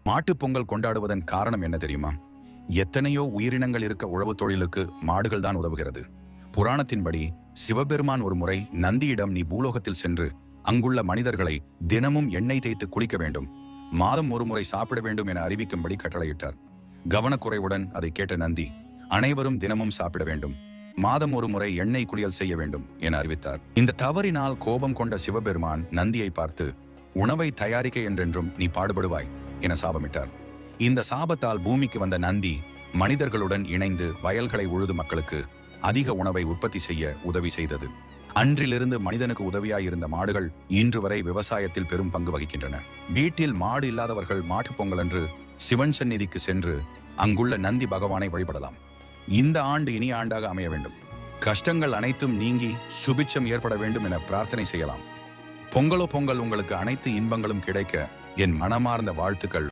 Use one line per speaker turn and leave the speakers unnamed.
மாட்டுப் பொங்கல் கொண்டாடுவதன் காரணம் என்ன தெரியுமா? எத்தனையோ உயிரினங்கள் இருக்க உழவு தொழிலுக்கு மாடுகள் தான் உதவுகிறது. புராணத்தின்படி சிவபெருமான் ஒரு முறை நந்தியிடம், நீ பூலோகத்தில் சென்று அங்குள்ள மனிதர்களை தினமும் எண்ணெய் தேய்த்து குளிக்க வேண்டும், மாதம் ஒரு முறை சாப்பிட வேண்டும் என அறிவிக்கும்படி கட்டளையிட்டார். கவனக்குறைவுடன் அதை கேட்ட நந்தி, அனைவரும் தினமும் சாப்பிட வேண்டும், மாதம் ஒரு முறை எண்ணெய் குளியல் செய்ய வேண்டும் என அறிவித்தார். இந்த தவறினால் கோபம் கொண்ட சிவபெருமான் நந்தியை பார்த்து, உணவை தயாரிக்க என்றென்றும் நீ பாடுபடுவாய் என சாபமிட்டார். இந்த சாபத்தால் பூமிக்கு வந்த நந்தி மனிதர்களுடன் இணைந்து வயல்களை உழுது மக்களுக்கு அதிக உணவை உற்பத்தி செய்ய உதவி செய்தது. அன்றிலிருந்து மனிதனுக்கு உதவியாயிருந்த மாடுகள் இன்று வரை விவசாயத்தில் பெரும் பங்கு வகிக்கின்றன. வீட்டில் மாடு இல்லாதவர்கள் மாட்டுப் பொங்கல் அன்று சிவன் சந்நிதிக்கு சென்று அங்குள்ள நந்தி பகவானை வழிபடலாம். இந்த ஆண்டு இனிய ஆண்டாக அமைய வேண்டும், கஷ்டங்கள் அனைத்தும் நீங்கி சுபிட்சம் ஏற்பட வேண்டும் என பிரார்த்தனை செய்யலாம். பொங்கலோ பொங்கல், உங்களுக்கு அனைத்து இன்பங்களும் கிடைக்க என் மனமார்ந்த வாழ்த்துக்கள்.